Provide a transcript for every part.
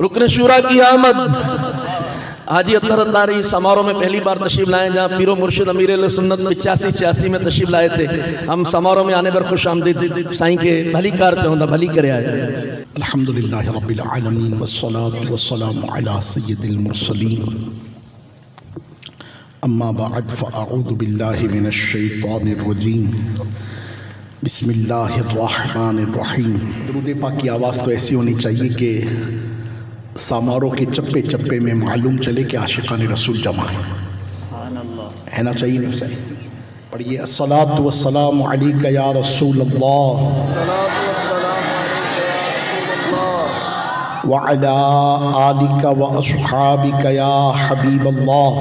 رکن شورا کی آمد حاجی اطہر تاری سماروں میں پہلی بار تشریف لائے جہاں پیر و مرشد امیر علیہ سنت 85-86 میں تشریف لائے تھے. ہم سماروں میں آنے پر خوش آمدید سائیں کے بھلی کار چاہوں دا بھلی کرے آئے. الحمدللہ رب العالمین والصلاة والسلام علی سید المرسلین. اما بعد فاعوذ باللہ من الشیطان الرجیم. بسم اللہ الرحمن الرحیم. درود پاک کی آواز تو ایسی ہونی چاہیے کہ ساماروں کے چپے چپے میں معلوم چلے کہ عاشقان رسول جمع ہے نا؟ چاہیے نہیں چاہیے؟ پڑھیے الصلاۃ والسلام علیک یا رسول اللہ وعلی آلک و اصحابک یا حبیب اللہ.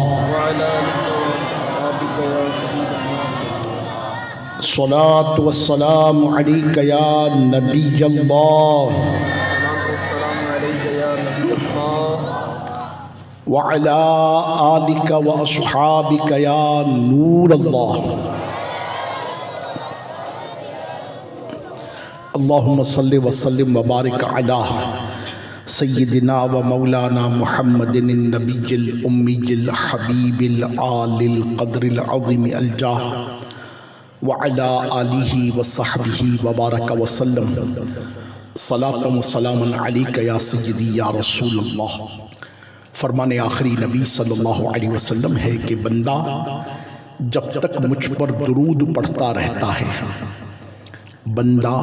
الصلاۃ والسلام علیک یا نبی اللہ وعلی آلک و اصحابک یا نور اللہ. اللہم صلی وسلم وبارک علی سیدنا و مولانا محمد النبی الامی الحبیب العال القدر العظیم الجاہ وعلی آلہ وصحبہ وبارک وسلم. صلاۃ و سلام علیک یا سیدی یا رسول اللہ. فرمان آخری نبی صلی اللہ علیہ وسلم ہے کہ بندہ جب تک مجھ پر درود پڑھتا رہتا ہے، بندہ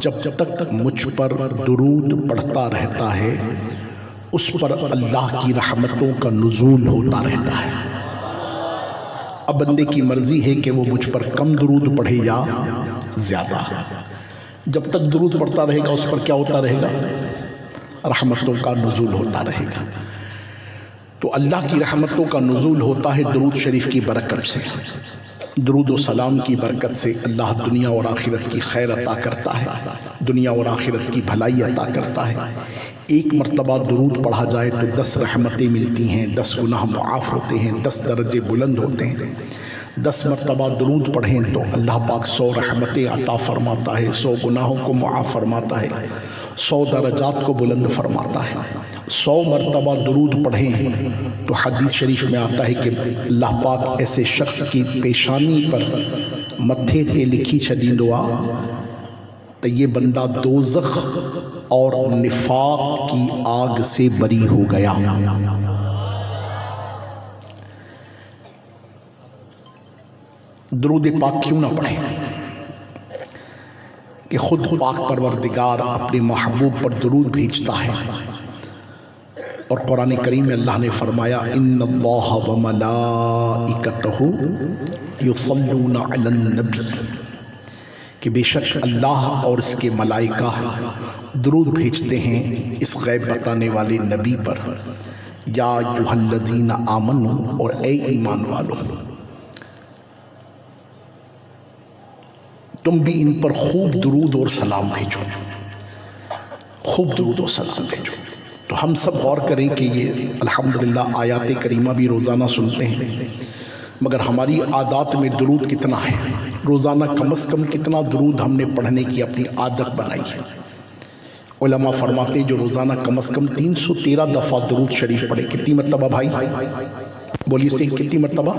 جب تک مجھ پر درود پڑھتا رہتا ہے اس پر اللہ کی رحمتوں کا نزول ہوتا رہتا ہے. اب بندے کی مرضی ہے کہ وہ مجھ پر کم درود پڑھے یا زیادہ. جب تک درود پڑھتا رہے گا اس پر کیا ہوتا رہے گا؟ رحمتوں کا نزول ہوتا رہے گا. تو اللہ کی رحمتوں کا نزول ہوتا ہے درود شریف کی برکت سے. درود و سلام کی برکت سے اللہ دنیا اور آخرت کی خیر عطا کرتا ہے، دنیا اور آخرت کی بھلائی عطا کرتا ہے. ایک مرتبہ درود پڑھا جائے تو 10 رحمتیں ملتی ہیں، 10 گناہ معاف ہوتے ہیں، 10 درجے بلند ہوتے ہیں. 10 مرتبہ درود پڑھیں تو اللہ پاک 100 رحمتیں عطا فرماتا ہے، 100 گناہوں کو معاف فرماتا ہے، 100 درجات کو بلند فرماتا ہے. 100 مرتبہ درود پڑھیں تو حدیث شریف میں آتا ہے کہ اللہ پاک ایسے شخص کی پیشانی پر متھے تے لکھی چھڑی دعا تو یہ بندہ دوزخ اور نفاق کی آگ سے بری ہو گیا. درود پاک کیوں نہ پڑھیں کہ خود پاک پروردگار اپنے محبوب پر درود بھیجتا ہے. اور قرآن کریم میں اللہ نے فرمایا ان اللہ و ملائکتہ یصلون علی النبی، کہ بے شک اللہ اور اس کے ملائکہ درود بھیجتے ہیں اس غیب بتانے والے نبی پر. یا ایھا الذین آمنوا، اور اے ایمان والو تم بھی ان پر خوب درود اور سلام بھیجو، خوب درود و سلام بھیجو. تو ہم سب غور کریں کہ یہ الحمدللہ آیات کریمہ بھی روزانہ سنتے ہیں، مگر ہماری عادات میں درود کتنا ہے؟ روزانہ کم از کم کتنا درود ہم نے پڑھنے کی اپنی عادت بنائی ہے؟ علماء فرماتے ہیں جو روزانہ کم از کم 313 دفعہ درود شریف پڑھے. کتنی مرتبہ بھائی؟ بولیے سے کتنی مرتبہ؟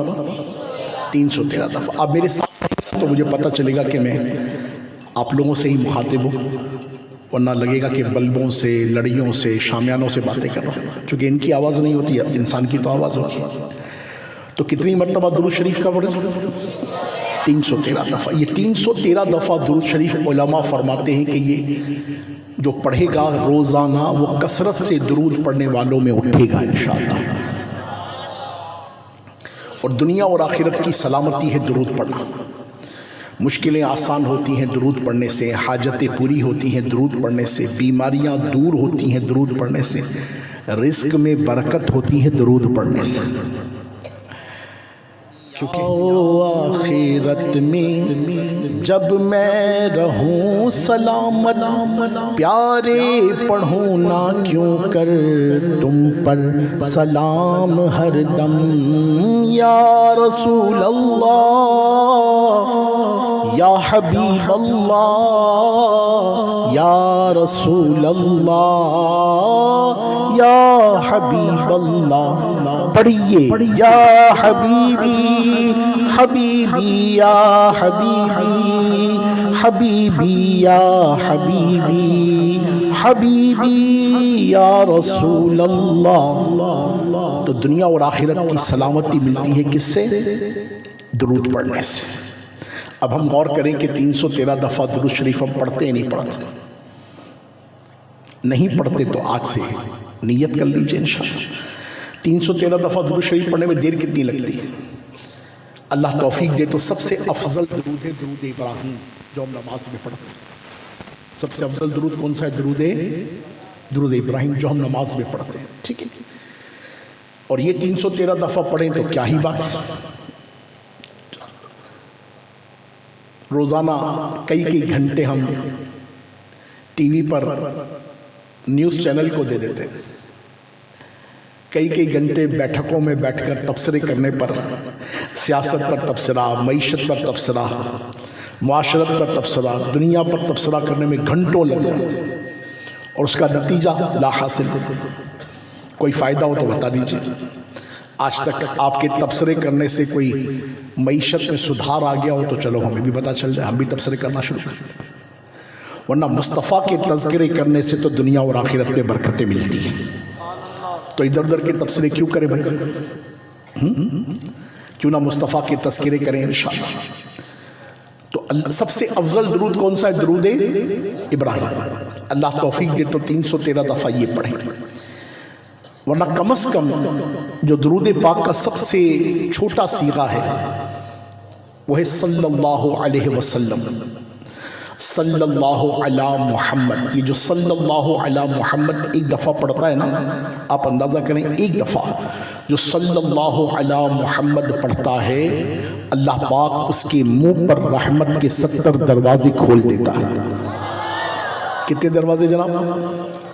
313 دفعہ. اب میرے ساتھ تو مجھے پتہ چلے گا کہ میں آپ لوگوں سے ہی مخاطب ہوں، ورنہ لگے گا کہ بلبوں سے، لڑیوں سے، شامیانوں سے باتیں کر رہا ہوں. چونکہ ان کی آواز نہیں ہوتی ہے، انسان کی تو آواز ہوتی ہے. تو کتنی مرتبہ درود شریف کا پڑھیں؟ 313 دفعہ. یہ 313 دفعہ درود شریف علماء فرماتے ہیں کہ یہ جو پڑھے گا روزانہ وہ کثرت سے درود پڑھنے والوں میں اٹھے گا انشاءاللہ. اور دنیا اور آخرت کی سلامتی ہے درود پڑھنا. مشکلیں آسان ہوتی ہیں درود پڑھنے سے، حاجتیں پوری ہوتی ہیں درود پڑھنے سے، بیماریاں دور ہوتی ہیں درود پڑھنے سے، رزق میں برکت ہوتی ہے درود پڑھنے سے. آخرت میں جب میں رہوں سلامت، پیارے پڑھوں نہ کیوں کر تم پر سلام ہر دم. یا رسول اللہ، یا حبیب اللہ، یا رسول اللہ، حبیب اللہ، پڑھیے یا حبیبی حبیبی یا حبیبی حبیبی یا حبیبی حبیبی یا رسول اللہ۔ تو دنیا اور آخرت کی سلامتی ملتی ہے کس سے؟ درود پڑھنے سے۔ اب ہم غور کریں کہ 313 دفعہ درود شریف ہم پڑھتے ہیں نہیں پڑھتے؟ نہیں پڑھتے تو آج سے نیت کر لیجئے انشاءاللہ۔ 313 دفعہ درود شریف پڑھنے میں دیر کتنی لگتی ہے؟ اللہ توفیق دے تو سب سے افضل درود ہے درود ابراہیم جو ہم نماز میں پڑھتے ہیں۔ سب سے افضل درود کون سا ہے؟ درود ابراہیم جو ہم نماز میں پڑھتے ہیں، ٹھیک ہے؟ اور یہ 313 دفعہ پڑھیں تو کیا ہی بات ہے۔ روزانہ کئی گھنٹے ہم ٹی وی پر نیوز چینل کو دے دیتے ہیں، کئی گھنٹے بیٹھکوں میں بیٹھ کر تبصرے کرنے پر، سیاست پر تبصرہ، معیشت پر تبصرہ، معاشرت پر تبصرہ، دنیا پر تبصرہ کرنے میں گھنٹوں لگ جاتے ہیں، اور اس کا نتیجہ لا حاصل۔ کوئی فائدہ ہو تو بتا دیجیے۔ آج تک آپ کے تبصرے کرنے سے کوئی معیشت میں سدھار آ گیا ہو تو چلو ہمیں بھی پتہ چل جائے، ہم بھی تبصرے کرنا شروع کریں، ورنہ مصطفیٰ کے تذکرے کرنے سے تو دنیا اور آخرت میں برکتیں ملتی ہیں۔ تو ادھر ادھر کے تبصرے کیوں کریں بھائی؟ کیوں نہ مصطفیٰ کے تذکرے کریں انشاءاللہ۔ تو سب سے افضل درود کون سا ہے؟ درود ابراہیم۔ اللہ توفیق دے تو 313 دفعہ یہ پڑھیں، ورنہ کم از کم جو درود پاک کا سب سے چھوٹا صیغہ ہے وہ ہے صلی اللہ علیہ وسلم، صلی اللہ علی محمد۔ یہ جو صلی اللہ علی محمد ایک دفعہ پڑھتا ہے نا، آپ اندازہ کریں ایک دفعہ جو صلی اللہ علی محمد پڑھتا ہے، اللہ پاک اس کے منہ پر رحمت کے 70 دروازے کھول دیتا ہے۔ کتنے دروازے جناب؟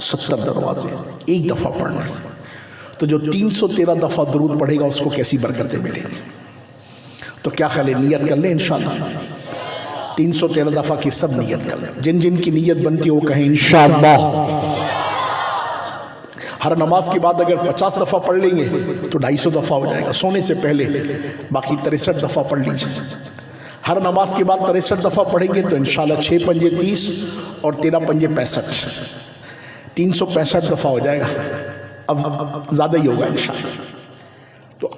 70 دروازے ایک دفعہ پڑھنے سے۔ تو جو 313 دفعہ درود پڑھے گا اس کو کیسی برکتیں ملیں گی؟ تو کیا خیال ہے، نیت کر لیں انشاءاللہ۔ 313 دفعہ کی سب نیت کر لیں، جن جن کی نیت بنتی ہے وہ کہیں انشاءاللہ۔ ہر نماز کے بعد اگر 50 دفعہ پڑھ لیں گے تو 250 دفعہ ہو جائے گا سونے سے پہلے، باقی 63 دفعہ پڑھ لیجیے۔ ہر نماز کے بعد 63 دفعہ پڑھیں گے تو انشاءاللہ 6 پنجے 30 اور 13 پنجے 65، 365 دفعہ ہو جائے گا۔ اب زیادہ ہی ہوگا انشاءاللہ۔ تو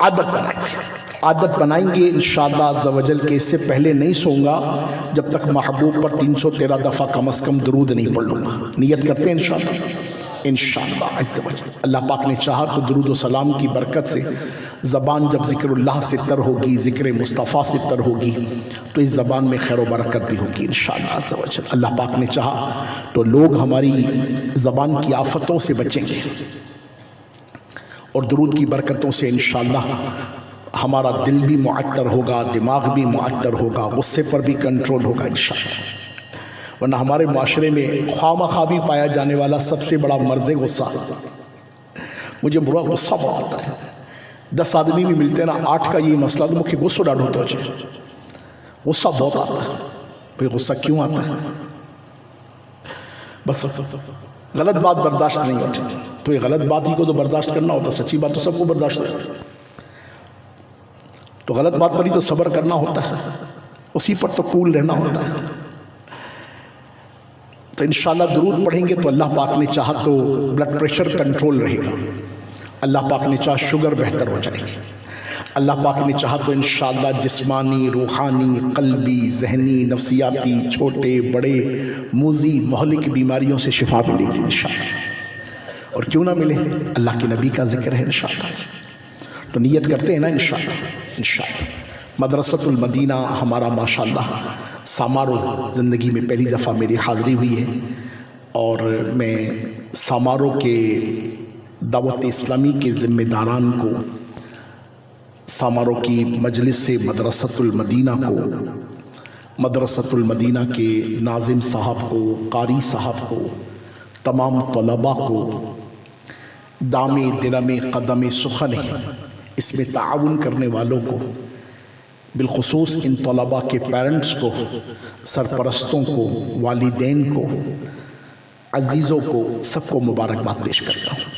عادت بنائیں گے انشاءاللہ عز و جل کہ اس سے پہلے نہیں سوں گا جب تک محبوب پر 313 دفعہ کم از کم درود نہیں پڑھ لوں گا۔ نیت کرتے ہیں انشاءاللہ، انشاءاللہ عز و جل۔ اللہ پاک نے چاہا تو درود و سلام کی برکت سے زبان جب ذکر اللہ سے تر ہوگی، ذکر مصطفیٰ سے تر ہوگی، تو اس زبان میں خیر و برکت بھی ہوگی انشاءاللہ عز و جل۔ اللہ پاک نے چاہا تو لوگ ہماری زبان کی آفتوں سے بچیں گے، اور درود کی برکتوں سے انشاءاللہ ہمارا دل بھی معطر ہوگا، دماغ بھی معطر ہوگا، غصے پر بھی کنٹرول ہوگا انشاءاللہ۔ ورنہ ہمارے معاشرے میں خواہ بھی پایا جانے والا سب سے بڑا مرض غصہ۔ مجھے برا غصہ بہت آتا ہے، 10 آدمی بھی ملتے ہیں نا، 8 کا یہ مسئلہ تو مجھے غصہ ڈاڑ ہوتا ہے، غصہ بہت آتا ہے۔ بھئی غصہ کیوں آتا ہے؟ بس غلط بات برداشت نہیں ہوتی، تو یہ غلط بات ہی کو تو برداشت کرنا ہوتا، سچی بات تو سب کو برداشت ہوتا ہے، تو غلط بات پر ہی تو صبر کرنا ہوتا ہے، اسی پر تو کول رہنا ہوتا ہے۔ تو انشاءاللہ درود پڑھیں گے تو اللہ پاک نے چاہا تو بلڈ پریشر کنٹرول رہے گا، اللہ پاک نے چاہا شوگر بہتر ہو جائے گی، اللہ پاک نے چاہا تو انشاءاللہ جسمانی، روحانی، قلبی، ذہنی، نفسیاتی، چھوٹے بڑے موذی مہلک بیماریوں سے شفا ملے گی انشاءاللہ۔ اور کیوں نہ ملے، اللہ کے نبی کا ذکر ہے انشاءاللہ۔ تو نیت کرتے ہیں نا انشاءاللہ۔ مدرسۃ المدینہ ہمارا ماشاءاللہ سامارو زندگی میں پہلی دفعہ میری حاضری ہوئی ہے، اور میں سامارو کے دعوت اسلامی کے ذمہ داران کو، سامارو کی مجلس سے مدرسۃ المدینہ کو، مدرسۃ المدینہ کے ناظم صاحب کو، قاری صاحب کو، تمام طلباء کو، دام درم قدم سخن اس میں تعاون کرنے والوں کو، بالخصوص ان طلباء کے پیرنٹس کو، سرپرستوں کو، والدین کو، عزیزوں کو، سب کو مبارکباد پیش کرتا ہوں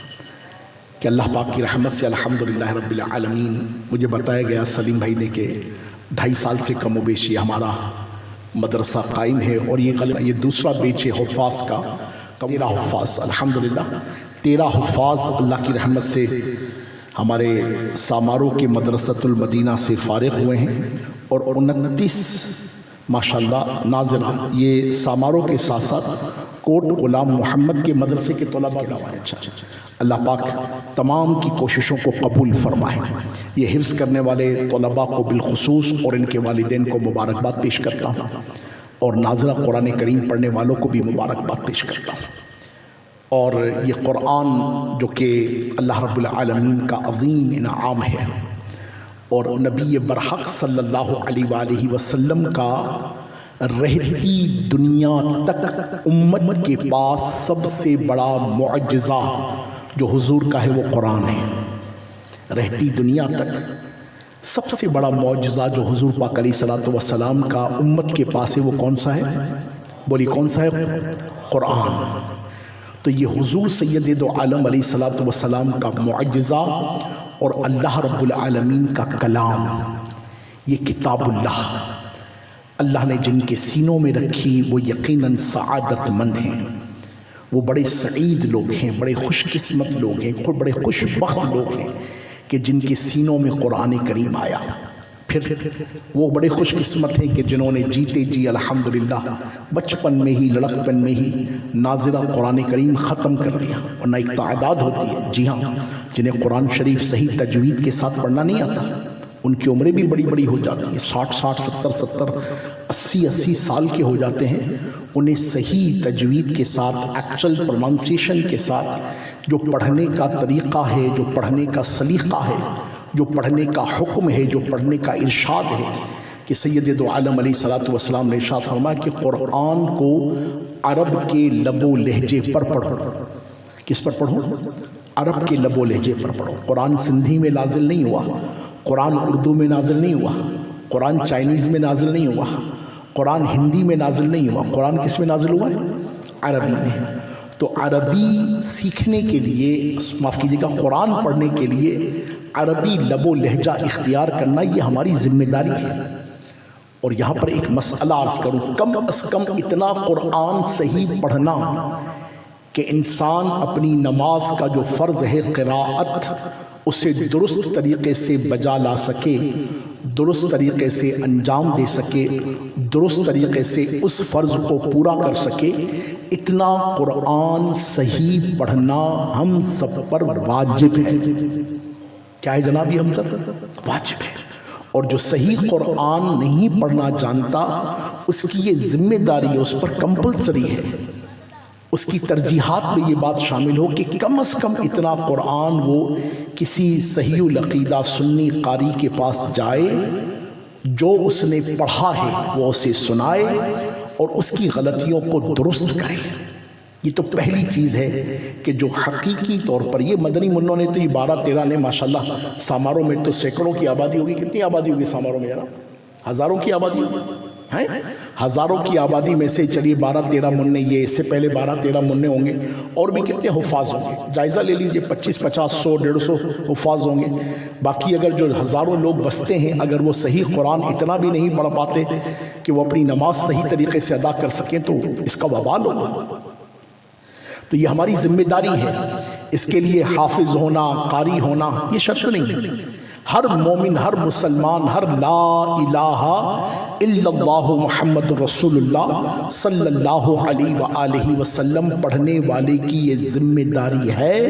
کہ اللہ پاک کی رحمت سے الحمدللہ رب العالمین مجھے بتایا گیا سلیم بھائی نے کہ 2.5 سال سے کم و بیش یہ ہمارا مدرسہ قائم ہے، اور یہ دوسرا بیچ ہے حفاظ کا، 13 حفاظ الحمدللہ 13 حفاظ اللہ کی رحمت سے ہمارے سامارو کے مدرسۃ المدینہ سے فارغ ہوئے ہیں، اور 29 ماشاءاللہ ناظرہ یہ سامارو کے ساتھ ساتھ کوٹ غلام محمد کے مدرسے کے طلباء کے نام ہے۔ اللہ پاک تمام کی کوششوں کو قبول فرمائے۔ یہ حفظ کرنے والے طلباء کو بالخصوص اور ان کے والدین کو مبارکباد پیش کرتا ہوں، اور ناظرہ قرآن کریم پڑھنے والوں کو بھی مبارکباد پیش کرتا ہوں۔ اور یہ قرآن جو کہ اللہ رب العالمین کا عظیم انعام ہے، اور نبی برحق صلی اللہ علیہ وآلہ وسلم کا رہتی دنیا تک امت کے پاس سب سے بڑا معجزہ جو حضور کا ہے وہ قرآن ہے۔ رہتی دنیا تک سب سے بڑا معجزہ جو حضور پاک علیہ الصلوۃ والسلام کا امت کے پاس ہے وہ کون سا ہے؟ بولی کون سا ہے؟ قرآن۔ تو یہ حضور سید دو عالم علیہ الصلوۃ والسلام کا معجزہ اور اللہ رب العالمین کا کلام، یہ کتاب اللہ نے جن کے سینوں میں رکھی وہ یقیناً سعادت مند ہیں، وہ بڑے سعید لوگ ہیں، بڑے خوش قسمت لوگ ہیں، بڑے خوش بخت لوگ ہیں کہ جن کے سینوں میں قرآن کریم آیا۔ پھر وہ بڑے خوش قسمت ہیں کہ جنہوں نے جیتے جی الحمدللہ بچپن میں ہی لڑکپن میں ہی ناظرہ قرآن کریم ختم کر لیا، ورنہ ایک تعداد ہوتی ہے جی ہاں جنہیں قرآن شریف صحیح تجوید کے ساتھ پڑھنا نہیں آتا، ان کی عمریں بھی بڑی بڑی ہو جاتی ہیں، 60 70 80 سال کے ہو جاتے ہیں، انہیں صحیح تجوید کے ساتھ ایکچول پروننسیشن کے ساتھ جو پڑھنے کا طریقہ ہے، جو پڑھنے کا سلیقہ ہے، جو پڑھنے کا حکم ہے، جو پڑھنے کا ارشاد ہے، کہ سید دو عالم علیہ الصلوۃ والسلام نے ارشاد فرمایا کہ قرآن کو عرب کے لب و لہجے پر پڑھو۔ کس پر پڑھو؟ عرب کے لب و لہجے پر پڑھو۔ قرآن سندھی میں نازل نہیں ہوا، قرآن اردو میں نازل نہیں ہوا، قرآن چائنیز میں نازل نہیں ہوا، قرآن ہندی میں نازل نہیں ہوا، قرآن کس میں نازل ہوا ہے؟ عربی میں۔ تو عربی سیکھنے کے لیے، معاف کیجیے گا، قرآن پڑھنے کے لیے عربی لب و لہجہ اختیار کرنا یہ ہماری ذمہ داری ہے۔ اور یہاں پر ایک مسئلہ عرض کروں، کم از کم اتنا قرآن صحیح پڑھنا کہ انسان اپنی نماز کا جو فرض ہے قراءت، اسے درست طریقے سے بجا لا سکے، درست طریقے سے انجام دے سکے، درست طریقے سے اس فرض کو پورا کر سکے، اتنا قرآن صحیح پڑھنا ہم سب پر واجب ہے۔ کیا ہے جناب؟ یہ ہم سب واجب ہے۔ اور جو صحیح قرآن نہیں پڑھنا جانتا اس کی یہ ذمہ داری ہے، اس پر کمپلسری ہے، اس کی ترجیحات میں یہ بات شامل ہو کہ کم از کم اتنا قرآن وہ کسی صحیح العقیدہ سنی قاری کے پاس جائے، جو اس نے پڑھا ہے وہ اسے سنائے اور اس کی غلطیوں کو درست کرے۔ یہ تو پہلی چیز ہے کہ جو حقیقی طور پر یہ مدنی منوں نے تو یہ 12-13 نے ماشاءاللہ ساماروں میں تو سینکڑوں کی آبادی ہوگی۔ کتنی آبادی ہوگی ساماروں میں یار؟ ہزاروں کی آبادی ہوگی، ہزاروں کی آبادی میں سے چلیے 12-13 منع، یہ اس سے پہلے 12-13 منع ہوں گے، اور بھی کتنے حفاظ ہوں گے؟ جائزہ لے لیجئے، 25 50 100 150 حفاظ ہوں گے۔ باقی اگر جو ہزاروں لوگ بستے ہیں، اگر وہ صحیح قرآن اتنا بھی نہیں پڑھ پاتے کہ وہ اپنی نماز صحیح طریقے سے ادا کر سکیں تو اس کا وبال ہوگا۔ تو یہ ہماری ذمہ داری ہے۔ اس کے لیے حافظ ہونا، قاری ہونا یہ شرط نہیں۔ ہر مومن، ہر مسلمان، ہر لا الہ الا اللہ محمد رسول اللہ صلی اللہ علیہ وآلہ وسلم پڑھنے والے کی یہ ذمہ داری ہے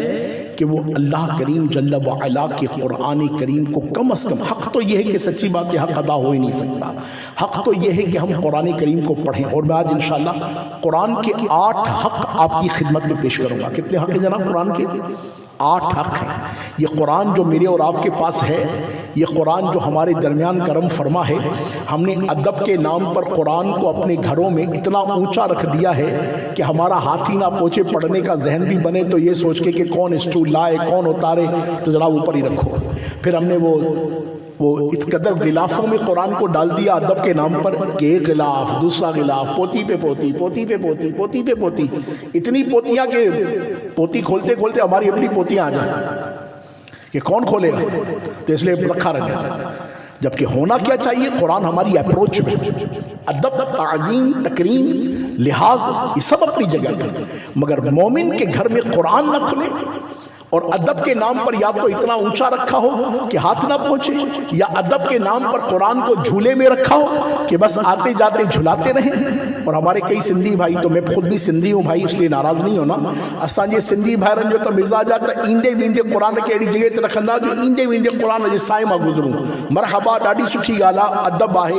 کہ وہ اللہ کریم جل وعلا کے قرآن کریم کو کم از کم، حق تو یہ ہے کہ سچی بات ہے حق ادا ہو ہی نہیں سکتا، حق تو یہ ہے کہ ہم قرآن کریم کو پڑھیں۔ اور میں آج انشاءاللہ قرآن کے 8 حق آپ کی خدمت میں پیش کروں گا۔ کتنے حق ہیں جناب قرآن کے؟ 8 حق ہیں۔ یہ قرآن جو میرے اور آپ کے پاس ہے، یہ قرآن جو ہمارے درمیان کرم فرما ہے، ہم نے ادب کے نام پر قرآن کو اپنے گھروں میں اتنا اونچا رکھ دیا ہے کہ ہمارا ہاتھی نہ پہنچے، پڑھنے کا ذہن بھی بنے تو یہ سوچ کے کہ کون اسٹول لائے کون اتارے، تو جناب اوپر ہی رکھو۔ پھر ہم نے وہ اس قدر غلافوں میں قرآن کو ڈال دیا ادب کے نام پر کہ ایک غلاف، دوسرا غلاف، پوتی پہ پوتی، پوتی پہ پوتی، پوتی پہ پوتی، اتنی پوتیاں کہ پوتی کھولتے کھولتے ہماری اپنی پوتیاں آ جائیں۔ کہ کون کھولے گا، تو اس لیے رکھا رہے. جبکہ ہونا کیا چاہیے، قرآن ہماری اپروچ میں ادب، تعظیم، تکریم، لحاظ یہ سب اپنی جگہ پہ، مگر مومن کے گھر میں قرآن نہ کھلے اور ادب کے نام پر یا تو اتنا اونچا رکھا ہو کہ ہاتھ نہ پہنچے، یا ادب کے نام پر قرآن کو جھولے میں رکھا ہو کہ بس آتے جاتے جھلاتے رہیں. اور ہمارے کئی سندھی بھائی، تو میں خود بھی سندھی ہوں بھائی، اس لیے ناراض نہیں ہونا، اساں جے سندھی بھائرن جو تو مزاج آتا ایندے ویندے قرآن کے اڑی جگہ تے رکھندا جو ایندے ویندے قرآن جے سائیں ماں گزروں. مرحبا، ڈاڈی سٹھی ڳالھ آ، ادب آہے،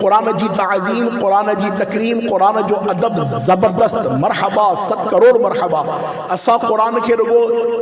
قرآن جی تعظیم، قرآن جی تکریم، قرآن جو ادب زبردست، مرحبا، 100 کروڑ مرحبا. اساں قرآن کے رگو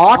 8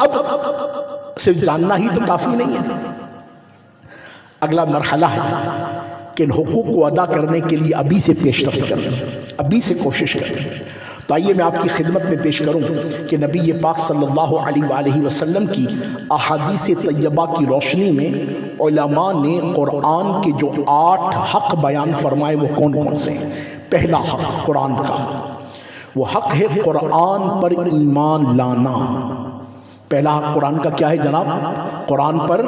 اب صرف جاننا ہی تو کافی نہیں ہے، اگلا مرحلہ ہے کہ ان حقوق کو ادا کرنے کے لیے ابھی سے پیش رفت کریں، ابھی سے کوشش کریں۔ تو آئیے میں آپ کی خدمت میں پیش کروں کہ نبی پاک صلی اللہ علیہ وآلہ وسلم کی احادیث طیبہ کی روشنی میں علماء نے قرآن کے جو 8 حق بیان فرمائے وہ کون کون سے ہیں۔ پہلا حق قرآن کا، وہ حق ہے قرآن پر ایمان لانا۔ پہلا حق قرآن کا کیا ہے جناب؟ قرآن پر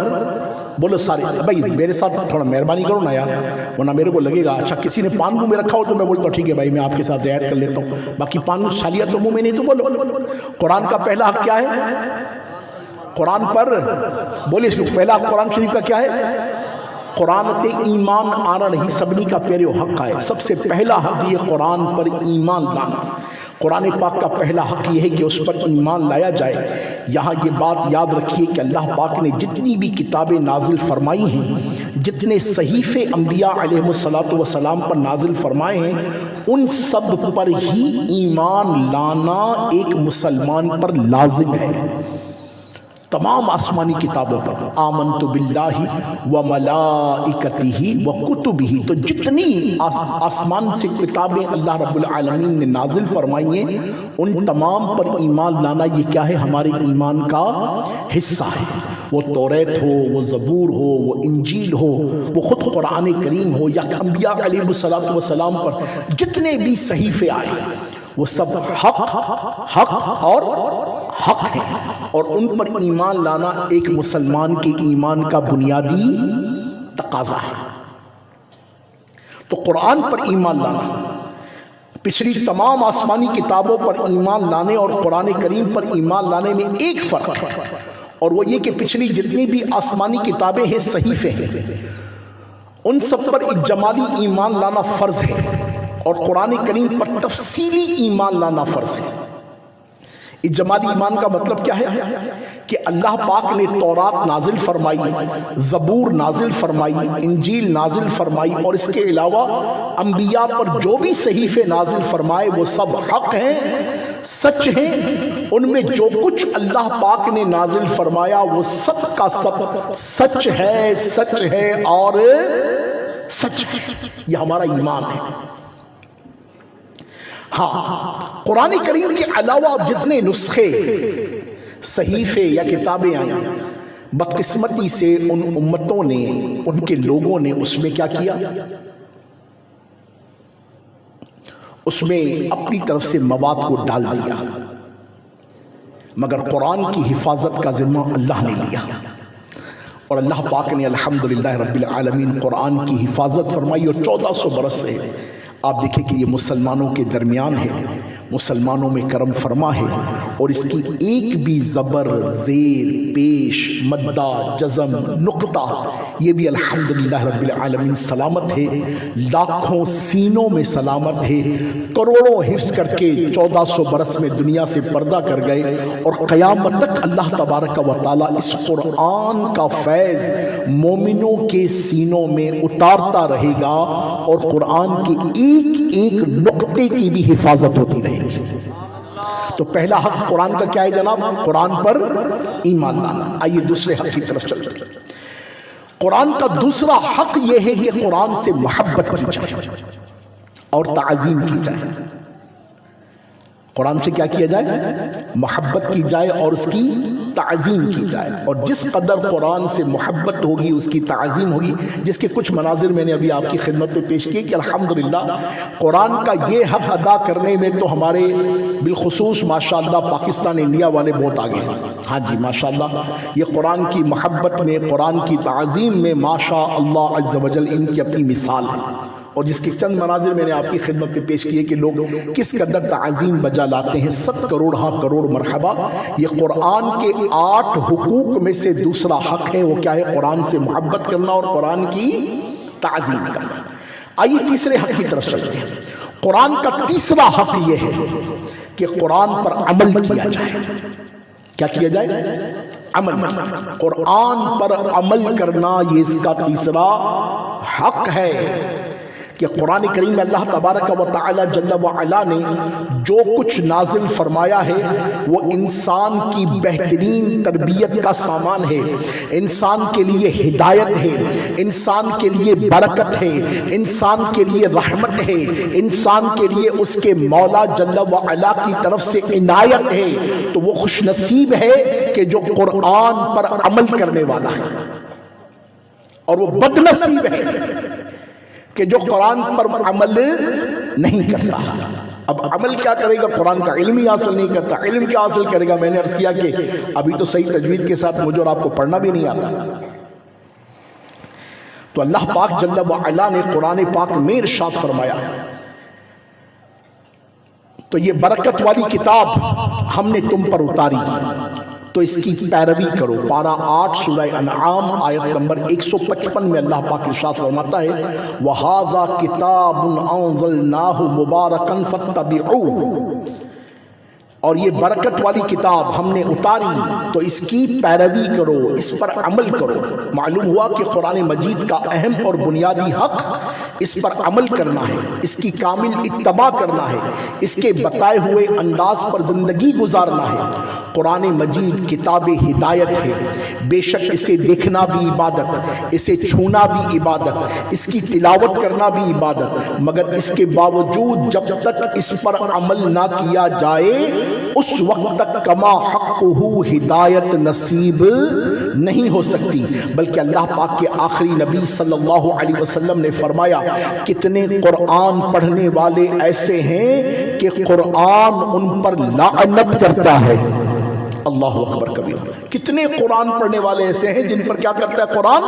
بولو سارے بھائی میرے ساتھ تھوڑا مہربانی کرو نا یار، ورنہ میرے کو لگے گا اچھا کسی نے پان منہ میں رکھا ہو تو میں بولتا ہوں ٹھیک ہے بھائی میں آپ کے ساتھ رعایت کر لیتا ہوں، باقی پان سالیہ تو منہ میں نہیں تو بولو۔ قرآن کا پہلا حق کیا ہے؟ قرآن پر بولیے اس کو، پہلا حق قرآن شریف کا کیا ہے؟ قرآن تے ایمان آنا نہیں، سبنی کا پیرو حق ہے۔ سب سے پہلا حق یہ قرآن پر ایمان لانا۔ قرآن پاک کا پہلا حق یہ ہے کہ اس پر ایمان لایا جائے۔ یہاں یہ بات یاد رکھیے کہ اللہ پاک نے جتنی بھی کتابیں نازل فرمائی ہیں، جتنے صحیفے انبیاء علیہ السلام پر نازل فرمائے ہیں، ان سب پر ہی ایمان لانا ایک مسلمان پر لازم ہے۔ تمام آسمانی کتابوں پر آمنت باللہ وملائکتہ وکتبہ، تو جتنی آسمان سے کتابیں اللہ رب العالمین نے نازل فرمائی ہیں ان تمام پر ایمان لانا یہ کیا ہے؟ ہمارے ایمان کا حصہ ہے۔ وہ توریت ہو، وہ زبور ہو، وہ انجیل ہو، وہ خود قرآن کریم ہو، یا انبیاء علیہ السلام پر جتنے بھی صحیفے آئے وہ سب حق اور حق ہے، اور ان پر ایمان لانا ایک مسلمان کے ایمان کا بنیادی تقاضا ہے۔ تو قرآن پر ایمان لانا، پچھلی تمام آسمانی کتابوں پر ایمان لانے اور قرآن کریم پر ایمان لانے میں ایک فرق ہے، اور وہ یہ کہ پچھلی جتنی بھی آسمانی کتابیں ہیں، صحیفے ہیں، ان سب پر اجمالی ایمان لانا فرض ہے، اور قرآن کریم پر تفصیلی ایمان لانا فرض ہے۔ اجمالی ایمان کا مطلب کیا ہے؟ کہ اللہ پاک نے تورات نازل فرمائی، زبور نازل فرمائی، انجیل نازل فرمائی، اور اس کے علاوہ انبیاء پر جو بھی صحیفے نازل فرمائے وہ سب حق ہیں، سچ ہیں۔ ان میں جو کچھ اللہ پاک نے نازل فرمایا وہ سب کا سب سچ ہے، سچ ہے اور سچ ہے۔ یہ ہمارا ایمان ہے۔ ہاں، قرآن کریم کے علاوہ جتنے نسخے، صحیفے یا کتابیں آئیں، بدقسمتی سے ان امتوں نے، ان کے لوگوں نے اس میں کیا کیا؟ اس میں اپنی طرف سے مواد کو ڈال دیا، مگر قرآن کی حفاظت کا ذمہ اللہ نے لیا، اور اللہ پاک نے الحمدللہ رب العالمین قرآن کی حفاظت فرمائی، اور 1400 برس سے آپ دیکھیں کہ یہ مسلمانوں کے درمیان ہے، مسلمانوں میں کرم فرما ہے، اور اس کی ایک بھی زبر، زیر، پیش، مدہ، جزم، نقطہ یہ بھی الحمدللہ رب العالمین سلامت ہے، لاکھوں سینوں میں سلامت ہے، کروڑوں حفظ کر کے 1400 برس میں دنیا سے پردہ کر گئے، اور قیامت تک اللہ تبارک و تعالیٰ اس قرآن کا فیض مومنوں کے سینوں میں اتارتا رہے گا، اور قرآن کے ایک ایک نقطے کی بھی حفاظت ہوتی رہے گی۔ تو پہلا حق قرآن کا کیا ہے جناب؟ قرآن پر ایمان لانا۔ آئیے دوسرے حق کی طرف چلتے ہیں۔ قرآن کا دوسرا حق یہ ہے کہ قرآن سے محبت کی جائے اور تعظیم کی جائے۔ قرآن سے کیا کیا جائے؟ محبت کی جائے اور اس کی تعظیم کی جائے، اور جس قدر قرآن سے محبت ہوگی اس کی تعظیم ہوگی، جس کے کچھ مناظر میں نے ابھی آپ کی خدمت میں پیش کیے کہ الحمدللہ قرآن کا یہ حق ادا کرنے میں تو ہمارے بالخصوص ماشاءاللہ پاکستان انڈیا والے بہت آگے ہیں۔ ہاں جی ماشاءاللہ، یہ قرآن کی محبت میں، قرآن کی تعظیم میں ماشاءاللہ عز و جل ان کی اپنی مثال ہے، اور جس کے چند مناظر میں نے آپ کی خدمت میں پیش کیے کہ لوگ کس قدر تعظیم بجا لاتے ہیں۔ 7 کروڑ ہاں کروڑ مرحبا۔ یہ قرآن کے 8 حقوق میں سے دوسرا حق ہے، وہ کیا ہے؟ قرآن سے محبت کرنا اور قرآن کی تعظیم کرنا۔ آئیے تیسرے حق کی طرف چلتے ہیں۔ قرآن کا تیسرا حق یہ ہے کہ قرآن پر عمل کیا جائے۔ کیا کیا جائے؟ عمل۔ قرآن پر عمل کرنا یہ اس کا تیسرا حق ہے کہ قرآن کریم میں اللہ تبارک و تعالی جل وعلا نے جو کچھ نازل فرمایا ہے وہ انسان کی بہترین تربیت کا سامان ہے، انسان کے لیے ہدایت ہے، انسان کے لیے برکت ہے، انسان کے لیے رحمت ہے، انسان کے لیے اس کے مولا جل وعلا کی طرف سے عنایت ہے۔ تو وہ خوش نصیب ہے کہ جو قرآن پر عمل کرنے والا ہے، اور وہ بد نصیب ہے کہ جو قرآن پر عمل نہیں کرتا۔ اب عمل کیا کرے گا؟ قرآن کا علم ہی حاصل نہیں کرتا، علم کیا حاصل کرے گا؟ میں نے عرض کیا کہ ابھی تو صحیح تجوید کے ساتھ مجھے اور آپ کو پڑھنا بھی نہیں آتا۔ تو اللہ پاک جل وعلا نے قرآن پاک میں ارشاد فرمایا، تو یہ برکت والی کتاب ہم نے تم پر اتاری، تو اس کی پیروی کرو۔ پارہ 8 سورہ انعام آیت نمبر 155 میں اللہ پاک ارشاد فرماتا ہے وَهَذَا كِتَابٌ أَنزَلْنَاهُ مُبَارَكًا فَاتَّبِعُوهُ، اور یہ برکت والی کتاب ہم نے اتاری تو اس کی پیروی کرو، اس پر عمل کرو۔ معلوم ہوا کہ قرآن مجید کا اہم اور بنیادی حق اس پر عمل کرنا ہے، اس کی کامل اتباع کرنا ہے، اس کے بتائے ہوئے انداز پر زندگی گزارنا ہے۔ قرآن مجید کتاب ہدایت ہے، بے شک اسے دیکھنا بھی عبادت، اسے چھونا بھی عبادت، اس کی تلاوت کرنا بھی عبادت، مگر اس کے باوجود جب تک اس پر عمل نہ کیا جائے اس وقت تک کما حقہ ہدایت نصیب نہیں ہو سکتی۔ بلکہ اللہ پاک کے آخری نبی صلی اللہ علیہ وسلم نے فرمایا کتنے قرآن پڑھنے والے ایسے ہیں کہ قرآن ان پر لعنت کرتا ہے۔ اللہ اکبر کبیرہ، کتنے قرآن پڑھنے والے ایسے ہیں جن پر کیا کرتا ہے؟ قرآن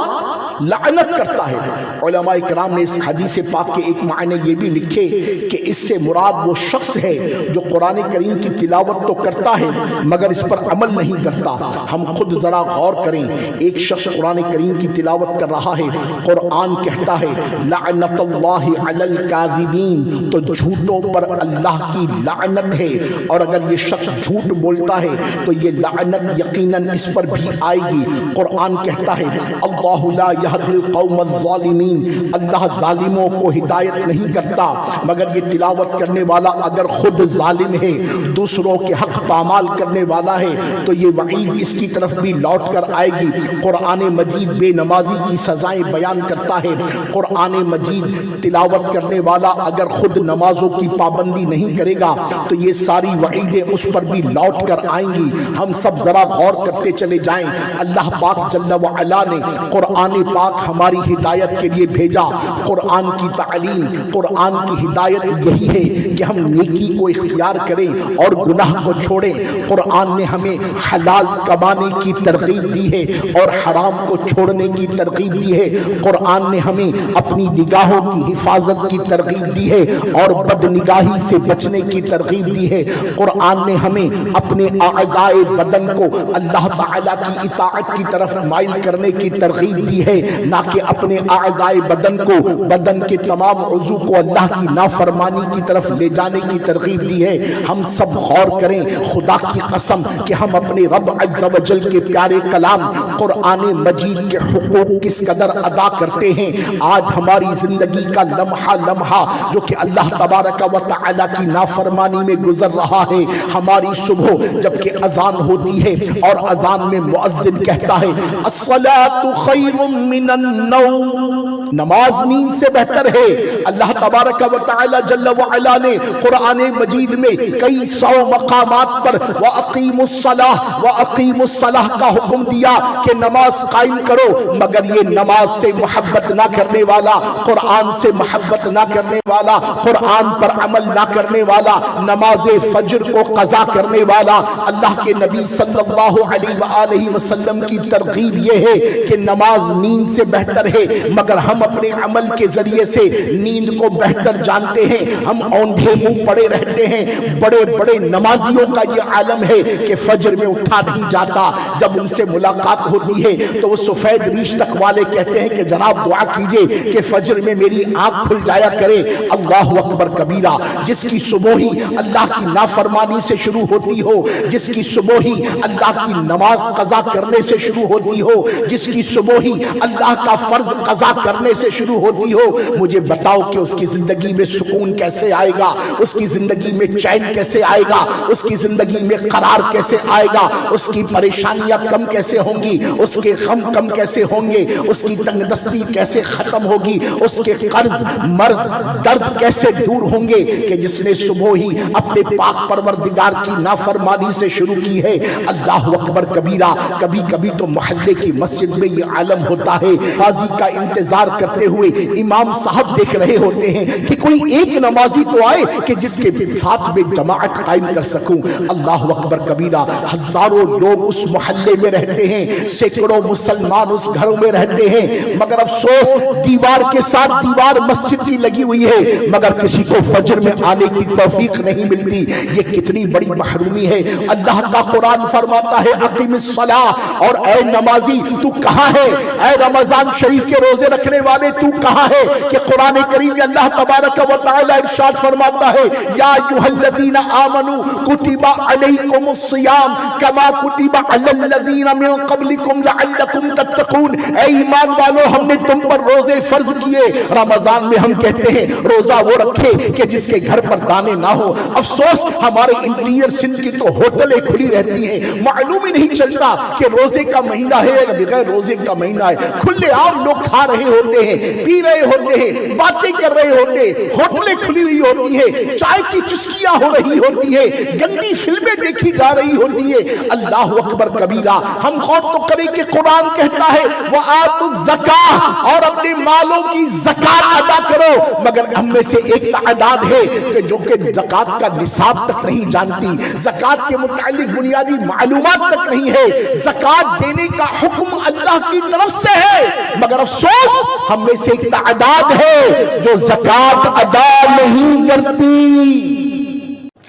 لعنت کرتا ہے۔ علماء کرام نے اس حدیث پاک کے ایک معنی یہ بھی لکھے کہ اس سے مراد وہ شخص ہے جو قرآن کریم کی تلاوت تو کرتا ہے مگر اس پر عمل نہیں کرتا۔ ہم خود ذرا غور کریں، ایک شخص قرآن کریم کی تلاوت کر رہا ہے، قرآن کہتا ہے لعنت اللہ علی الکاذبین، تو جھوٹوں پر اللہ کی لعنت ہے، اور اگر یہ شخص جھوٹ بولتا ہے تو یہ لعنت یقیناً اس پر بھی آئے گی۔ قرآن کہتا ہے اللہ لا یہدی القوم الظالمین، اللہ ظالموں کو ہدایت نہیں کرتا، مگر یہ تلاوت کرنے والا اگر خود ظالم ہے، دوسروں کے حق پامال کرنے والا ہے تو یہ وعید اس کی طرف بھی لوٹ کر آئے گی۔ قرآن مجید بے نمازی کی سزائیں بیان کرتا ہے، قرآن مجید تلاوت کرنے والا اگر خود نمازوں کی پابندی نہیں کرے گا تو یہ ساری وعیدیں اس پر بھی لوٹ کر آئیں گی۔ ہم سب ذرا غور کرتے چلے جائیں، اللہ پاک جل وعلا نے قرآن پاک ہماری ہدایت کے لیے بھیجا۔ قرآن کی تعلیم، قرآن کی ہدایت یہی ہے کہ ہم نیکی کو اختیار کریں اور گناہ کو چھوڑیں۔ قرآن نے ہمیں حلال کمانے کی ترغیب دی ہے اور حرام کو چھوڑنے کی ترغیب دی ہے۔ قرآن نے ہمیں اپنی نگاہوں کی حفاظت کی ترغیب دی ہے اور بد نگاہی سے بچنے کی ترغیب دی ہے۔ قرآن نے ہمیں اپنے اعضائے بدن کو اللہ تعالیٰ کی اطاعت کی طرف مائل کرنے کی ترغیب دی ہے، نہ کہ اپنے اعضائے بدن کو، بدن کے تمام عضو کو اللہ کی نافرمانی کی طرف لے جانے کی ترغیب دی ہے۔ ہم سب غور کریں، خدا کی قسم کہ ہم اپنے رب عز و جل کے پیارے کلام قرآن مجید کے حقوق کس قدر ادا کرتے ہیں۔ آج ہماری زندگی کا لمحہ لمحہ جو کہ اللہ تبارک و تعالیٰ کی نافرمانی میں گزر رہا ہے، ہماری صبح جبکہ اذان ہوتی ہے اور اذان میں مؤذن کہتا ہے الصلاۃ خیر من النوم، نماز نیند سے بہتر ہے۔ اللہ تبارک و تعالی جل وعلا نے قرآن مجید میں کئی سو مقامات پر وَأَقِيمُوا الصَّلَاةَ وَأَقِيمُوا الصَّلَاةَ کا حکم دیا کہ نماز قائم کرو، مگر یہ نماز سے محبت نہ کرنے والا، قرآن سے محبت نہ کرنے والا، قرآن پر عمل نہ کرنے والا، نماز فجر کو قضا کرنے والا، اللہ کے نبی صلی اللہ علیہ وآلہ وسلم کی ترغیب یہ ہے کہ نماز نیند سے بہتر ہے، مگر ہم اپنے عمل کے ذریعے سے نیند کو بہتر جانتے ہیں۔ ہم اوندھے منہ پڑے رہتے ہیں۔ بڑے بڑے نمازیوں کا یہ عالم ہے کہ فجر میں اٹھا نہیں جاتا، جب ان سے ملاقات ہوتی ہے تو وہ سفید ریش تک والے کہتے ہیں کہ جناب دعا کیجئے کہ فجر میں میری آنکھ کھل جایا کرے۔ اللہ اکبر کبیرہ، جس کی صبح ہی اللہ کی نافرمانی سے شروع ہوتی ہو، جس کی صبح ہی اللہ کی نماز قضا کرنے سے شروع ہوتی ہو، جس کی صبح ہی اللہ کا فرض قضا کرنے پڑھنے سے شروع ہوتی ہو، مجھے بتاؤ کہ اس کی زندگی میں سکون کیسے آئے گا، اس کی زندگی میں چین کیسے آئے گا، اس کی زندگی میں قرار کیسے آئے گا، اس کی پریشانیاں کم کیسے ہوں گی، اس کے غم کم کیسے ہوں گے، اس کی تنگ دستی کیسے ختم ہوگی، اس کے قرض مرض درد کیسے دور ہوں گے، کہ جس نے صبح ہی اپنے پاک پروردگار کی نافرمانی سے شروع کی ہے۔ اللہ اکبر کبیرہ۔ کبھی کبھی تو محلے کی مسجد میں یہ عالم ہوتا ہے، قاضی کا انتظار کرتے ہوئے امام صاحب دیکھ رہے ہوتے ہیں کہ کوئی ایک نمازی تو آئے کہ جس کے ساتھ میں جماعت قائم کر سکوں۔ اللہ اکبر کبیرہ۔ ہزاروں لوگ اس محلے میں رہتے ہیں، سینکڑوں مسلمان اس گھروں میں رہتے ہیں، مگر افسوس دیوار کے ساتھ دیوار مسجد کی لگی ہوئی ہے، مگر کسی کو فجر میں آنے کی توفیق نہیں ملتی۔ یہ کتنی بڑی محرومی ہے۔ اللہ کا قرآن فرماتا ہے اقیم الصلاۃ، اور اے نمازی تو کہاں ہے؟ اے رمضان شریف کے روزے رکھنے والے تو کہاں ہے؟ کہ قرآن کریم میں اللہ تبارک و تعالی ارشاد فرماتا ہے یا ایھا الذین آمنوا کتب علیکم الصیام کما کتب علی الذین من قبلکم لعلکم تتقون۔ اے ایمان والو، ہم نے تم پر روزے فرض کیے۔ رمضان میں ہم کہتے ہیں روزہ وہ رکھے کہ جس کے گھر پر دانے نہ ہو۔ افسوس ہمارے انٹیریئر سندھ کی تو ہوٹلیں کھلی رہتی ہیں، معلوم ہی نہیں چلتا کہ روزے کا مہینہ ہے یا بغیر روزے کا مہینہ ہے۔ کھلے عام لوگ کھا رہے ہوتے ہیں، پی رہے ہوتے ہیں، باتیں کر رہے ہوتے ہیں، ہوٹلیں کھلی ہوئی ہوتی ہے، چائے کی چسکیاں ہو رہی ہوتی ہے، گندی فلمیں دیکھی جا رہی ہوتی ہے۔ اللہ اکبر کبیرہ۔ ہم غور تو کریں کہ قرآن کہتا ہے وَآتُوا الزَّکَاۃَ، اور اپنے مالوں کی زکات ادا کرو، مگر ہم میں سے ایک تعداد ہے کہ جو کہ زکات کا نصاب تک نہیں جانتی، زکات کے متعلق بنیادی معلومات تک نہیں ہے۔ زکات دینے کا حکم اللہ کی طرف سے ہے، مگر افسوس ہم میں سے ایک تعداد ہے جو زکات ادا نہیں کرتی۔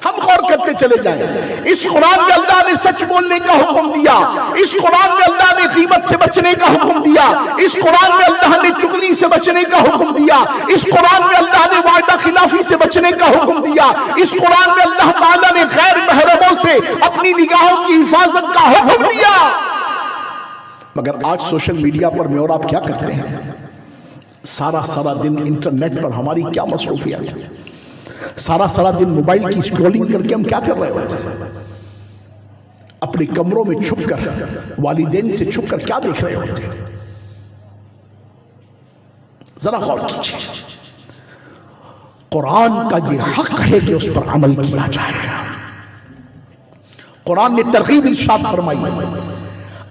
ہم غور کرتے چلے جائیں۔ اس قرآن میں اللہ نے سچ بولنے کا حکم دیا، اس قرآن میں اللہ نے غیبت سے بچنے کا حکم دیا، اس قرآن میں اللہ نے چغلی سے بچنے کا حکم دیا، اس قرآن میں اللہ نے وعدہ خلافی سے بچنے کا حکم دیا، اس قرآن میں اللہ تعالیٰ نے غیر محرموں سے اپنی نگاہوں کی حفاظت کا حکم دیا۔ مگر آج سوشل میڈیا پر میں اور آپ کیا کرتے ہیں؟ سارا دن انٹرنیٹ پر ہماری کیا مصروفیات ہے؟ سارا دن موبائل کی اسکرولنگ کر کے ہم کیا کر رہے ہوتے ہیں؟ اپنے کمروں میں چھپ کر، والدین سے چھپ کر کیا دیکھ رہے ہوتے ہیں؟ ذرا غور کیجیے۔ قرآن کا یہ حق ہے کہ اس پر عمل کیا جائے۔ قرآن نے ترغیب ارشاد فرمائی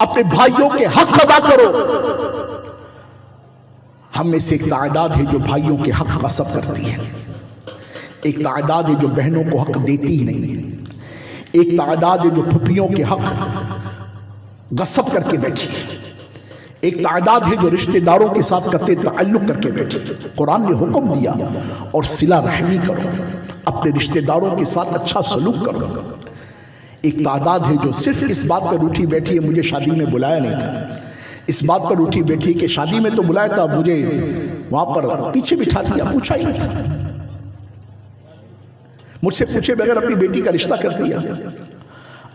اپنے بھائیوں کے حق ادا کرو۔ ہم میں سے ایک تعداد ہے جو بھائیوں کے حق غصب کرتی ہے، ایک تعداد ہے جو بہنوں کو حق دیتی ہی نہیں ہے، ایک تعداد ہے جو پھپھیوں کے حق غصب کر کے بیٹھی ہے، ایک تعداد ہے جو رشتہ داروں کے ساتھ قطع تعلق کر کے بیٹھی۔ قرآن نے حکم دیا اور صلہ رحمی کرو، اپنے رشتہ داروں کے ساتھ اچھا سلوک کرو۔ ایک تعداد ہے جو صرف اس بات پر اٹھی بیٹھی ہے مجھے شادی میں بلایا نہیں تھا، اس بات پر اٹھی بیٹھی کہ شادی میں تو بلایا تھا، مجھے وہاں پر پیچھے بٹھا دیا، پوچھا ہی نہیں تھا، مجھ سے پوچھے بغیر اپنی بیٹی کا رشتہ کر دیا،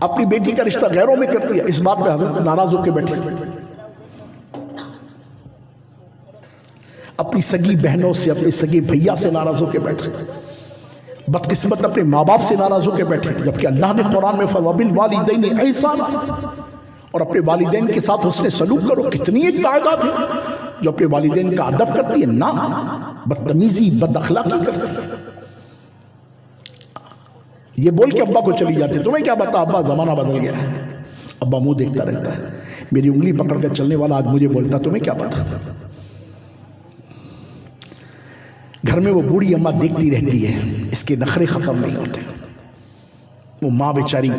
اپنی بیٹی کا رشتہ غیروں میں کر دیا۔ اس بات پہ حضرت ناراض ہو کے بیٹھے، اپنی سگی بہنوں سے، اپنے سگی بھیا سے ناراض ہو کے بیٹھے، بدقسمت اپنے ماں باپ سے ناراض ہو کے بیٹھے، جبکہ اللہ نے قرآن میں وَبِالْوَالِدَيْنِ إِحْسَانًا، اور اپنے والدین کے ساتھ حسن سلوک کرو۔ کتنی ایک تعداد ہے جو اپنے والدین کا ادب کرتی ہے، نہ بدتمیزی بد اخلاقی کرتی ہے۔ یہ بول کے ابا کو چلی جاتے، تمہیں کیا پتا ابا زمانہ بدل گیا ہے، ابا منہ دیکھتا رہتا ہے، میری انگلی پکڑ کر چلنے والا آج مجھے بولتا تمہیں کیا پتا۔ گھر میں وہ بوڑھی اماں دیکھتی رہتی ہے، اس کے نخرے ختم نہیں ہوتے، وہ ماں بیچاری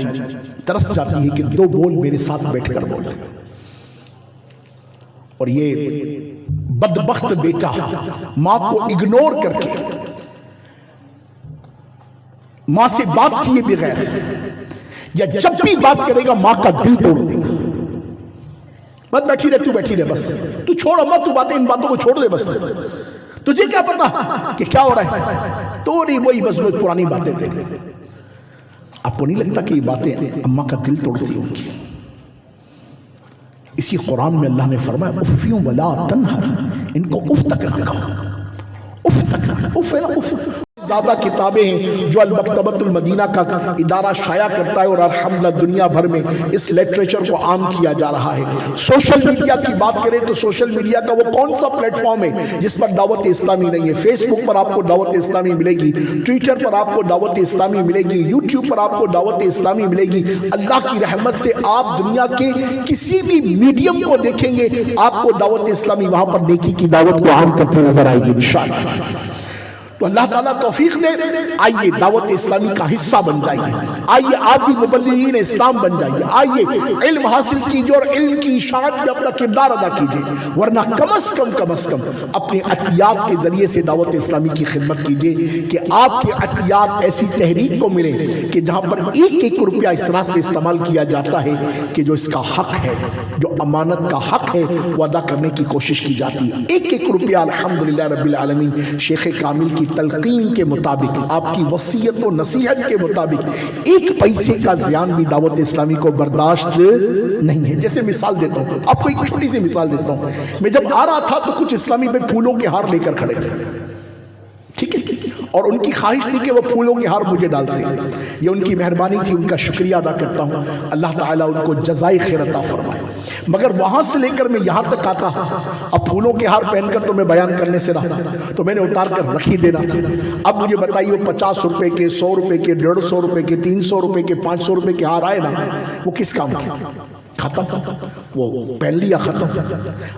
ترس جاتی ہے کہ دو بول میرے ساتھ بیٹھ کر بولے، اور یہ بدبخت بیٹا ماں کو اگنور کر کے، ماں سے بات کیے بغیر، یا جب بھی بات کرے گا ماں کا دل توڑ دے گا۔ بس بیٹھی رہ، تو بیٹھی رہ، بس تو چھوڑ اماں، تو باتیں ان باتوں کو چھوڑ دے، بس تجھے کیا پتا کہ کیا ہو رہا ہے، تو نہیں وہی بس وہ پرانی باتیں تھے۔ آپ کو نہیں لگتا کہ یہ باتیں اماں کا دل توڑتی ہوں گی؟ اسی قرآن میں اللہ نے فرمایا افیوں ولا تنہر، ان کو اف تک نہ کہو، اف تک نہ، اف ہے نا، اف۔ زیادہ کتابیں ہیں جو المکتبۃ المدینہ کا ادارہ شائع کرتا ہے، اور الحمدللہ دنیا بھر میں اس لٹریچر کو عام کیا جا رہا ہے۔ سوشل میڈیا کی بات کریں تو سوشل میڈیا کا وہ کون سا پلیٹ فارم ہے جس پر دعوت اسلامی نہیں ہے؟ فیس بک پر آپ کو دعوت اسلامی ملے گی، ٹویٹر پر آپ کو دعوت اسلامی ملے گی، یوٹیوب پر آپ کو دعوت اسلامی ملے گی۔ اللہ کی رحمت سے آپ دنیا کے کسی بھی میڈیم کو دیکھیں گے، آپ کو دعوت اسلامی وہاں پر نیکی کی دعوت کو عام کرتے نظر آئے گی انشاءاللہ۔ تو اللہ تعالیٰ توفیق دے، آئیے دعوت اسلامی کا حصہ بن جائیے، آئیے آپ بھی مبلغین اسلام بن جائیے، آئیے علم حاصل کیجیے اور علم کی اشاعت میں اپنا کردار ادا کیجیے، ورنہ کم از کم اپنے عطیات کے ذریعے سے دعوت اسلامی کی خدمت کیجیے کہ آپ کے عطیات ایسی تحریک کو ملے کہ جہاں پر ایک ایک روپیہ اس طرح سے استعمال کیا جاتا ہے کہ جو اس کا حق ہے، جو امانت کا حق ہے، وہ ادا کرنے کی کوشش کی جاتی ہے۔ ایک ایک روپیہ الحمدللہ رب العالمین شیخ کامل کی تلقین کے مطابق، آپ کی وصیت و نصیحت کے مطابق ایک پیسے کا زیان بھی دعوت اسلامی کو برداشت نہیں ہے۔ جیسے مثال دیتا ہوں آپ کو، ایک چھوٹی سی مثال دیتا ہوں۔ میں جب آ رہا تھا تو کچھ اسلامی بھائی پھولوں کے ہار لے کر کھڑے تھے، ٹھیک ہے، اور ان کی خواہش تھی کہ وہ پھولوں کے ہار مجھے ڈالتے، یہ ان کی مہربانی تھی، ان کا شکریہ ادا کرتا ہوں، اللہ تعالیٰ ان کو جزائے خیر عطا فرمائے۔ مگر وہاں سے لے کر میں یہاں تک آتا، اب پھولوں کے ہار پہن کر تو میں بیان کرنے سے رہا، تو میں نے اتار کر رکھ ہی دینا تھا۔ اب مجھے بتائیے 50 روپے کے، 100 روپے کے، 150 روپے کے، 300 روپے کے، 500 روپے کے ہار آئے نا، وہ کس کام کے؟ ختم، وہ پہن لیا، ختم۔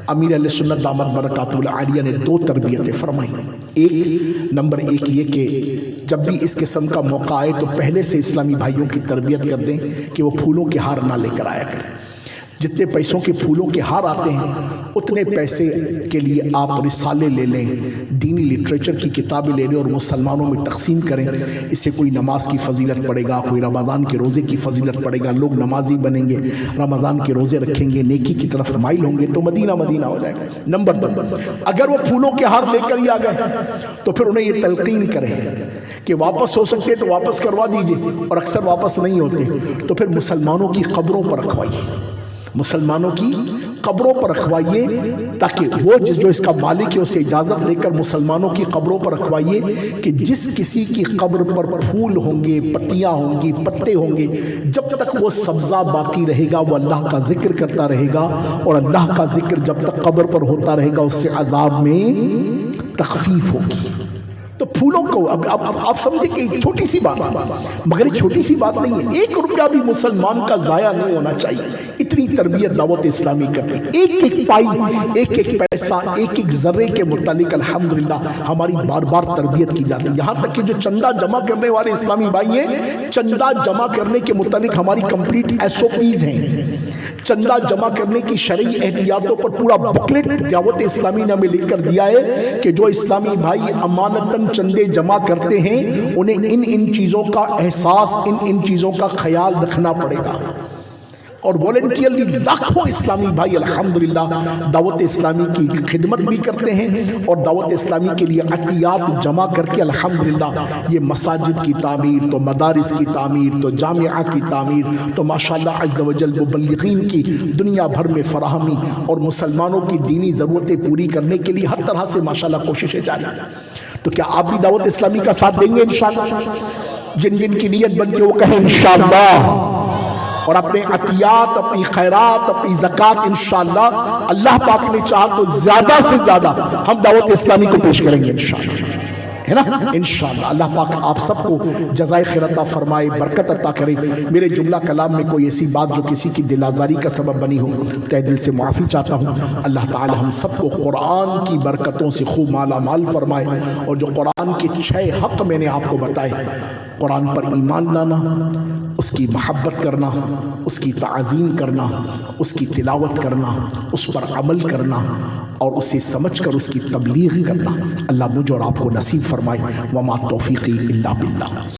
امیر اہل سنت دامت برکاتہ العالیہ نے 2 تربیتیں فرمائی۔ ایک نمبر 1 یہ کہ جب بھی اس قسم کا موقع آئے تو پہلے سے اسلامی بھائیوں کی تربیت کر دیں کہ وہ پھولوں کے ہار نہ لے کر آیا کریں۔ جتنے پیسوں کے پھولوں کے ہار آتے ہیں اتنے پیسے کے لیے آپ رسالے لے لیں، دینی لٹریچر کی کتابیں لے لیں اور مسلمانوں میں تقسیم کریں۔ اس سے کوئی نماز کی فضیلت پڑے گا، کوئی رمضان کے روزے کی فضیلت پڑے گا، لوگ نمازی بنیں گے، رمضان کے روزے رکھیں گے، نیکی کی طرف مائل ہوں گے تو مدینہ مدینہ ہو جائے گا۔ نمبر 2، اگر وہ پھولوں کے ہار لے کر ہی آ گئے تو پھر انہیں یہ تلقین کریں کہ واپس ہو سکتے تو واپس کروا دیجئے، اور اکثر واپس نہیں ہوتے تو پھر مسلمانوں کی قبروں پر رکھوائیے، مسلمانوں کی قبروں پر رکھوائیے، تاکہ وہ جو اس کا مالک ہے اسے اجازت لے کر مسلمانوں کی قبروں پر رکھوائیے کہ جس کسی کی قبر پر پھول ہوں گے، پتیاں ہوں گی، پتے ہوں گے، جب تک وہ سبزہ باقی رہے گا وہ اللہ کا ذکر کرتا رہے گا، اور اللہ کا ذکر جب تک قبر پر ہوتا رہے گا اس سے عذاب میں تخفیف ہوگی۔ تو پھولوں کو اب آپ سمجھیں کہ ایک چھوٹی سی بات، مگر ایک چھوٹی سی بات نہیں ہے، 1 روپیہ بھی مسلمان کا ضائع نہیں ہونا چاہیے۔ اتنی تربیت دعوت اسلامی کرتے، ایک ایک پائی، ایک ایک پیسہ، ایک ایک ذرے کے متعلق الحمدللہ ہماری بار بار تربیت کی جاتی ہے۔ یہاں تک کہ جو چندہ جمع کرنے والے اسلامی بھائی ہیں، چندہ جمع کرنے کے متعلق ہماری کمپلیٹ SOPs ہیں۔ چندہ جمع کرنے کی شرعی احتیاطوں پر پورا بکلیٹ دعوت اسلامی نے ہمیں لکھ کر دیا ہے کہ جو اسلامی بھائی امانتاً چندے جمع کرتے ہیں انہیں ان چیزوں کا احساس، ان چیزوں کا خیال رکھنا پڑے گا۔ اور والنٹیئرلی لاکھوں اسلامی بھائی الحمدللہ دعوت اسلامی کی خدمت بھی کرتے ہیں اور دعوت اسلامی کے لیے عطیات جمع کر کے الحمدللہ یہ مساجد کی تعمیر، تو مدارس کی تعمیر، تو جامعہ کی تعمیر، تو ماشاءاللہ عز و جل مبلغین کی دنیا بھر میں فراہمی اور مسلمانوں کی دینی ضرورتیں پوری کرنے کے لیے ہر طرح سے ماشاءاللہ کوششیں جاری ہیں۔ تو کیا آپ بھی دعوت اسلامی کا ساتھ دیں گے انشاءاللہ؟ جن جن کی نیت بنتی ہے وہ کہیں انشاءاللہ، اور اپنے عطیات، اپنی خیرات، اپنی زکوٰۃ انشاءاللہ اللہ پاک نے چاہا تو زیادہ سے زیادہ ہم دعوت اسلامی کو پیش کریں گے انشاءاللہ، ہے نا؟ انشاءاللہ اللہ پاک آپ سب کو جزائے خیر عطا فرمائے، برکت عطا کرے۔ میرے جملہ کلام میں کوئی ایسی بات جو کسی کی دل آزاری کا سبب بنی ہو، تہ دل سے معافی چاہتا ہوں۔ اللہ تعالی ہم سب کو قرآن کی برکتوں سے خوب مالا مال فرمائے، اور جو قرآن کے 6 حق میں نے آپ کو بتائے، قرآن پر ایمان لانا، اس کی محبت کرنا، اس کی تعظیم کرنا، اس کی تلاوت کرنا، اس پر عمل کرنا، اور اسے سمجھ کر اس کی تبلیغ کرنا، اللہ مجھ اور آپ کو نصیب فرمائے۔ وما توفیقی الا باللہ۔